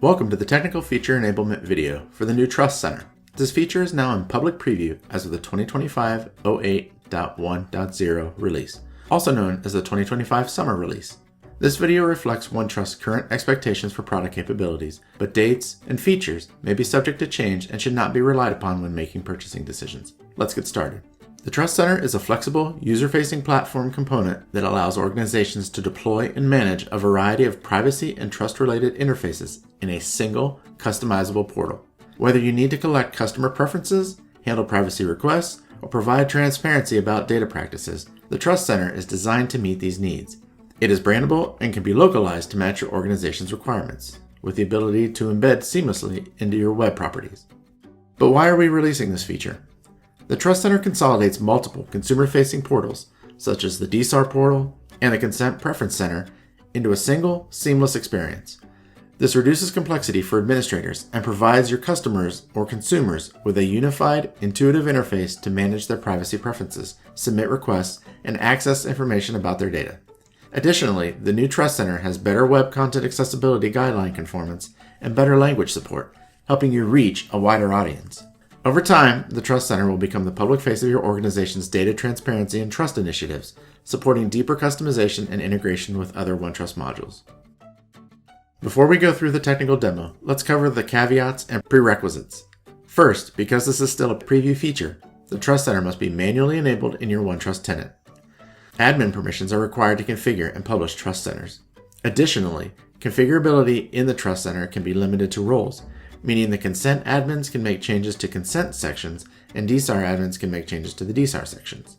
Welcome to the Technical Feature Enablement video for the new Trust Center. This feature is now in public preview as of the 2025 08.1.0 release, also known as the 2025 summer release. This video reflects OneTrust's current expectations for product capabilities, but dates and features may be subject to change and should not be relied upon when making purchasing decisions. Let's get started. The Trust Center is a flexible, user-facing platform component that allows organizations to deploy and manage a variety of privacy and trust-related interfaces in a single, customizable portal. Whether you need to collect customer preferences, handle privacy requests, or provide transparency about data practices, the Trust Center is designed to meet these needs. It is brandable and can be localized to match your organization's requirements, with the ability to embed seamlessly into your web properties. But why are we releasing this feature? The Trust Center consolidates multiple consumer-facing portals, such as the DSAR portal and the Consent Preference Center, into a single, seamless experience. This reduces complexity for administrators and provides your customers or consumers with a unified, intuitive interface to manage their privacy preferences, submit requests, and access information about their data. Additionally, the new Trust Center has better web content accessibility guideline conformance and better language support, helping you reach a wider audience. Over time, the Trust Center will become the public face of your organization's data transparency and trust initiatives, supporting deeper customization and integration with other OneTrust modules. Before we go through the technical demo, let's cover the caveats and prerequisites. First, because this is still a preview feature, the Trust Center must be manually enabled in your OneTrust tenant. Admin permissions are required to configure and publish Trust Centers. Additionally, configurability in the Trust Center can be limited to roles, meaning the consent admins can make changes to consent sections and DSAR admins can make changes to the DSAR sections.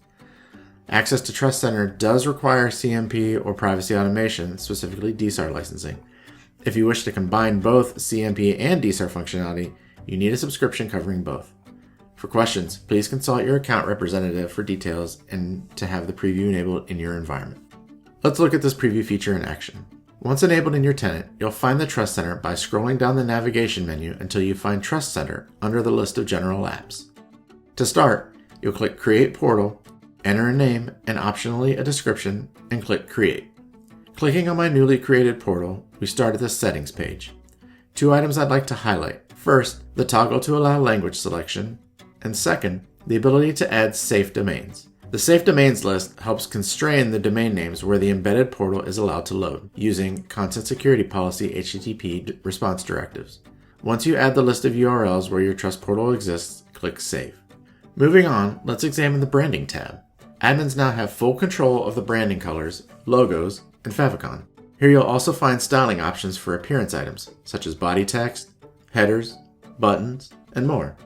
Access to Trust Center does require CMP or privacy automation, specifically DSAR licensing. If you wish to combine both CMP and DSAR functionality, you need a subscription covering both. For questions, please consult your account representative for details and to have the preview enabled in your environment. Let's look at this preview feature in action. Once enabled in your tenant, you'll find the Trust Center by scrolling down the navigation menu until you find Trust Center under the list of general apps. To start, you'll click Create Portal, enter a name and optionally a description, and click Create. Clicking on my newly created portal, we start at the Settings page. Two items I'd like to highlight. First, the toggle to allow language selection, and second, the ability to add safe domains. The Safe Domains list helps constrain the domain names where the embedded portal is allowed to load, using Content Security Policy HTTP response directives. Once you add the list of URLs where your Trust portal exists, click Save. Moving on, let's examine the Branding tab. Admins now have full control of the branding colors, logos, and favicon. Here you'll also find styling options for appearance items, such as body text, headers, buttons, and more.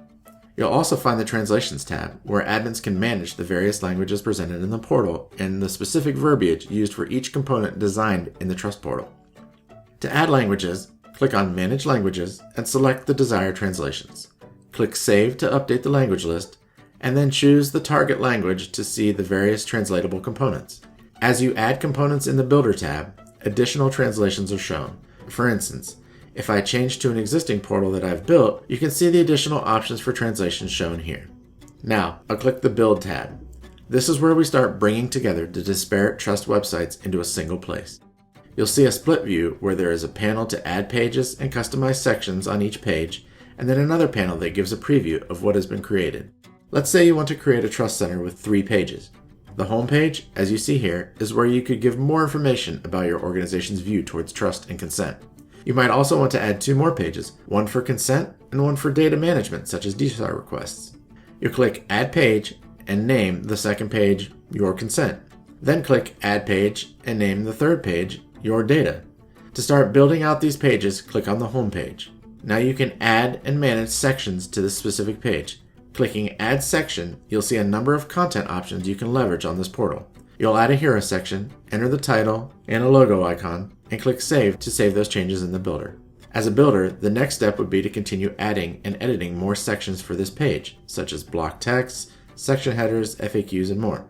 You'll also find the Translations tab, where admins can manage the various languages presented in the portal and the specific verbiage used for each component designed in the Trust portal. To add languages, click on Manage Languages and select the desired translations. Click Save to update the language list, and then choose the target language to see the various translatable components. As you add components in the Builder tab, additional translations are shown. For instance, if I change to an existing portal that I've built, you can see the additional options for translation shown here. Now, I'll click the Build tab. This is where we start bringing together the disparate Trust websites into a single place. You'll see a split view where there is a panel to add pages and customize sections on each page, and then another panel that gives a preview of what has been created. Let's say you want to create a Trust Center with 3 pages. The home page, as you see here, is where you could give more information about your organization's view towards trust and consent. You might also want to add 2 more pages, one for consent and one for data management, such as DSAR requests. You'll click Add Page and name the second page Your Consent. Then click Add Page and name the third page Your Data. To start building out these pages, click on the home page. Now you can add and manage sections to this specific page. Clicking Add Section, you'll see a number of content options you can leverage on this portal. You'll add a hero section, enter the title and a logo icon, and click Save to save those changes in the builder. As a builder, the next step would be to continue adding and editing more sections for this page, such as block text, section headers, FAQs, and more.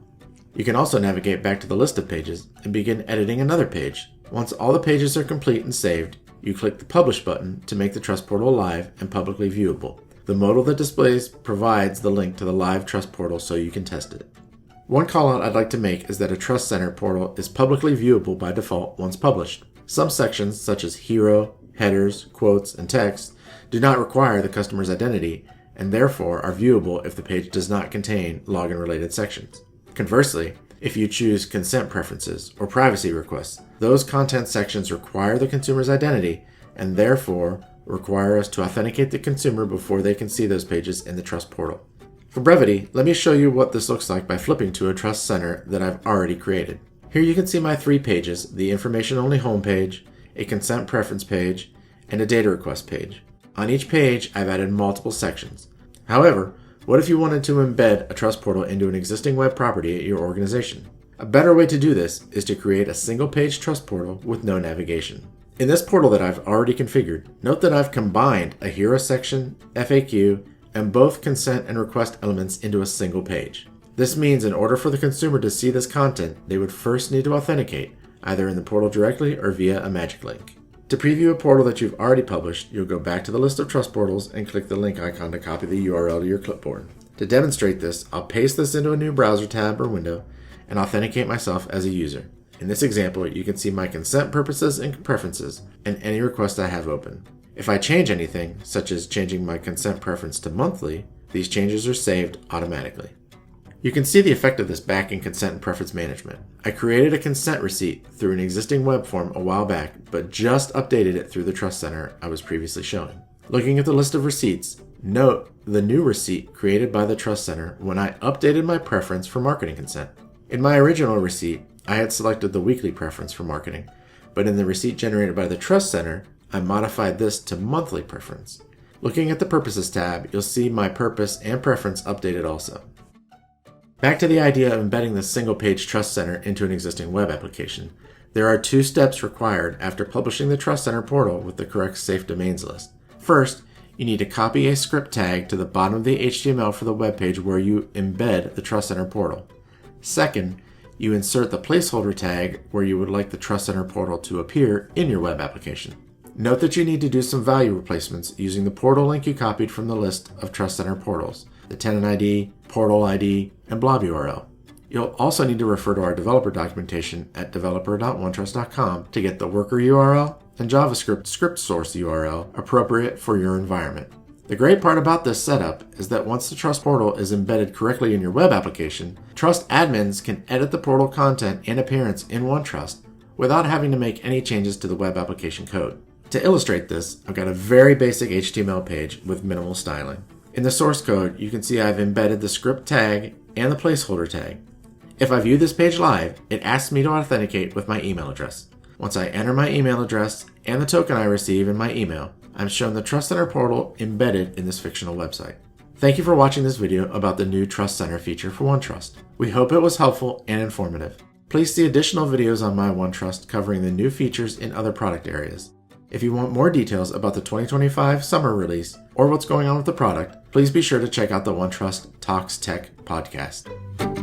You can also navigate back to the list of pages and begin editing another page. Once all the pages are complete and saved, you click the Publish button to make the Trust portal live and publicly viewable. The modal that displays provides the link to the live Trust portal so you can test it. One callout I'd like to make is that a Trust Center portal is publicly viewable by default once published. Some sections, such as Hero, headers, quotes, and text do not require the customer's identity and therefore are viewable if the page does not contain login-related sections. Conversely, if you choose consent preferences or privacy requests, those content sections require the consumer's identity and therefore require us to authenticate the consumer before they can see those pages in the Trust portal. For brevity, let me show you what this looks like by flipping to a Trust Center that I've already created. Here you can see my 3 pages, the information-only homepage, a consent preference page, and a data request page. On each page, I've added multiple sections. However, what if you wanted to embed a Trust portal into an existing web property at your organization? A better way to do this is to create a single-page Trust portal with no navigation. In this portal that I've already configured, note that I've combined a hero section, FAQ, and both consent and request elements into a single page. This means in order for the consumer to see this content, they would first need to authenticate, either in the portal directly or via a magic link. To preview a portal that you've already published, you'll go back to the list of Trust portals and click the link icon to copy the URL to your clipboard. To demonstrate this, I'll paste this into a new browser tab or window and authenticate myself as a user. In this example, you can see my consent purposes and preferences and any request I have open. If I change anything, such as changing my consent preference to monthly, these changes are saved automatically. You can see the effect of this back in consent and preference management. I created a consent receipt through an existing web form a while back, but just updated it through the Trust Center I was previously showing. Looking at the list of receipts, note the new receipt created by the Trust Center when I updated my preference for marketing consent. In my original receipt, I had selected the weekly preference for marketing, but in the receipt generated by the Trust Center, I modified this to monthly preference. Looking at the Purposes tab, you'll see my purpose and preference updated also. Back to the idea of embedding the single-page Trust Center into an existing web application. There are 2 steps required after publishing the Trust Center portal with the correct safe domains list. First, you need to copy a script tag to the bottom of the HTML for the web page where you embed the Trust Center portal. Second, you insert the placeholder tag where you would like the Trust Center portal to appear in your web application. Note that you need to do some value replacements using the portal link you copied from the list of Trust Center portals, the tenant ID, portal ID, and blob URL. You'll also need to refer to our developer documentation at developer.onetrust.com to get the worker URL and JavaScript script source URL appropriate for your environment. The great part about this setup is that once the Trust portal is embedded correctly in your web application, Trust admins can edit the portal content and appearance in OneTrust without having to make any changes to the web application code. To illustrate this, I've got a very basic HTML page with minimal styling. In the source code, you can see I've embedded the script tag and the placeholder tag. If I view this page live, it asks me to authenticate with my email address. Once I enter my email address and the token I receive in my email, I'm shown the Trust Center portal embedded in this fictional website. Thank you for watching this video about the new Trust Center feature for OneTrust. We hope it was helpful and informative. Please see additional videos on my OneTrust covering the new features in other product areas. If you want more details about the 2025 summer release or what's going on with the product, please be sure to check out the OneTrust Talks Tech podcast.